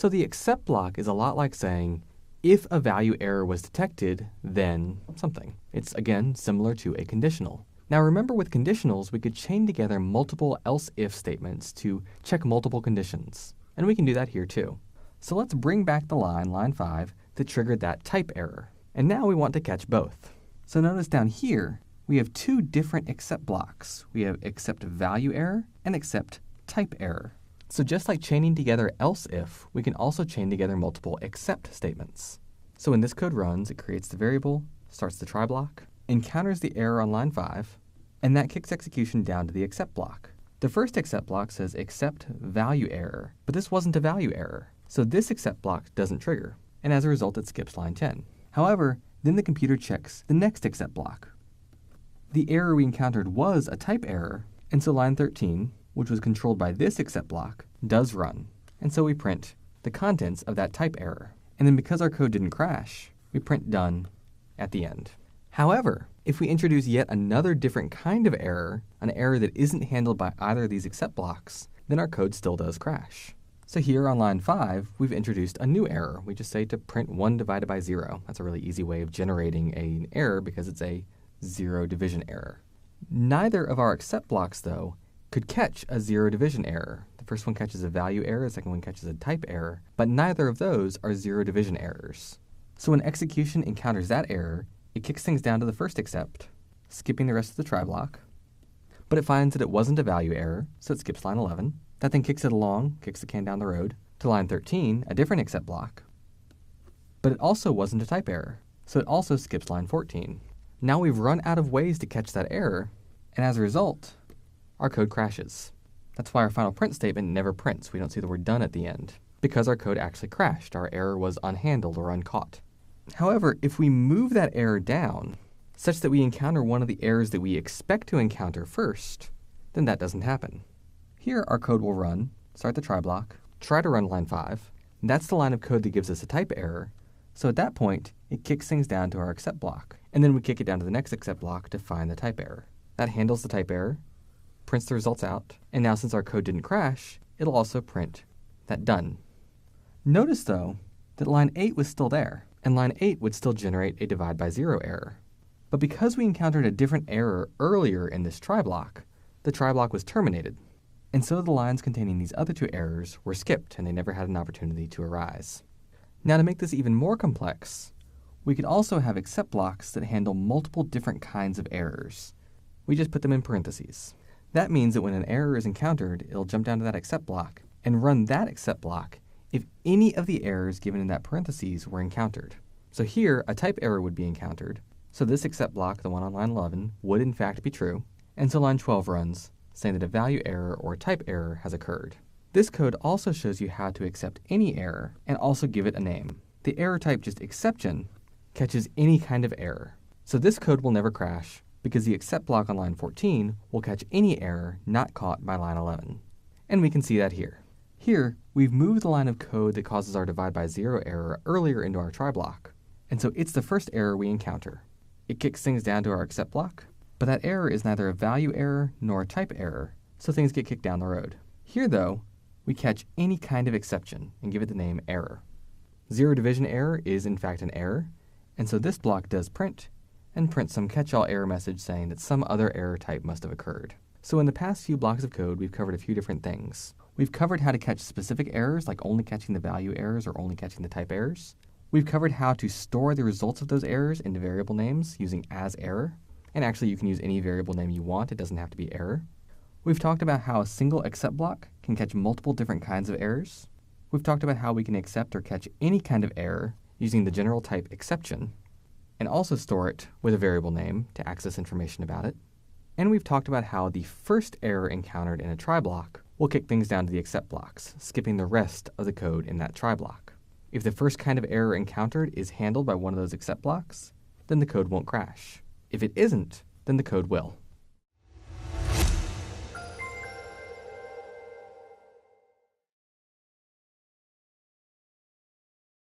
So the except block is a lot like saying, if a value error was detected, then something. It's, again, similar to a conditional. Now remember, with conditionals, we could chain together multiple else-if statements to check multiple conditions. And we can do that here too. So let's bring back the line 5, that triggered that type error. And now we want to catch both. So notice down here, we have two different except blocks. We have except value error and except type error. So just like chaining together else if, we can also chain together multiple except statements. So when this code runs, it creates the variable, starts the try block, encounters the error on line 5, and that kicks execution down to the except block. The first except block says except value error, but this wasn't a value error. So this except block doesn't trigger, and as a result, it skips line 10. However, then the computer checks the next except block. The error we encountered was a type error, and so line 13, which was controlled by this except block, does run. And so we print the contents of that type error. And then because our code didn't crash, we print done at the end. However, if we introduce yet another different kind of error, an error that isn't handled by either of these except blocks, then our code still does crash. So here on line 5, we've introduced a new error. We just say to print 1 divided by 0. That's a really easy way of generating an error because it's a 0 division error. Neither of our except blocks, though, could catch a 0 division error. The first one catches a value error, the second one catches a type error, but neither of those are 0 division errors. So when execution encounters that error, it kicks things down to the first except, skipping the rest of the try block. But it finds that it wasn't a value error, so it skips line 11. That then kicks it along, kicks the can down the road, to line 13, a different except block. But it also wasn't a type error, so it also skips line 14. Now we've run out of ways to catch that error, and as a result, our code crashes. That's why our final print statement never prints. We don't see the word done at the end, because our code actually crashed. Our error was unhandled or uncaught. However, if we move that error down, such that we encounter one of the errors that we expect to encounter first, then that doesn't happen. Here, our code will run, start the try block, try to run line 5. That's the line of code that gives us a type error. So at that point, it kicks things down to our except block. And then we kick it down to the next except block to find the type error. That handles the type error, prints the results out, and now since our code didn't crash, it'll also print that done. Notice, though, that line 8 was still there, and line 8 would still generate a divide by 0 error. But because we encountered a different error earlier in this try block, the try block was terminated. And so the lines containing these other two errors were skipped, and they never had an opportunity to arise. Now to make this even more complex, we could also have except blocks that handle multiple different kinds of errors. We just put them in parentheses. That means that when an error is encountered, it'll jump down to that except block and run that except block if any of the errors given in that parentheses were encountered. So here, a type error would be encountered. So this except block, the one on line 11, would in fact be true. And so line 12 runs, saying that a value error or a type error has occurred. This code also shows you how to accept any error and also give it a name. The error type, just exception, catches any kind of error. So this code will never crash because the except block on line 14 will catch any error not caught by line 11. And we can see that here. Here, we've moved the line of code that causes our divide by 0 error earlier into our try block. And so it's the first error we encounter. It kicks things down to our except block, but that error is neither a value error nor a type error, so things get kicked down the road. Here, though, we catch any kind of exception and give it the name error. 0 division error is in fact an error, and so this block does print, and prints some catch-all error message saying that some other error type must have occurred. So in the past few blocks of code, we've covered a few different things. We've covered how to catch specific errors, like only catching the value errors or only catching the type errors. We've covered how to store the results of those errors into variable names using asError. And actually, you can use any variable name you want. It doesn't have to be error. We've talked about how a single except block can catch multiple different kinds of errors. We've talked about how we can accept or catch any kind of error using the general type exception, and also store it with a variable name to access information about it. And we've talked about how the first error encountered in a try block will kick things down to the except blocks, skipping the rest of the code in that try block. If the first kind of error encountered is handled by one of those except blocks, then the code won't crash. If it isn't, then the code will.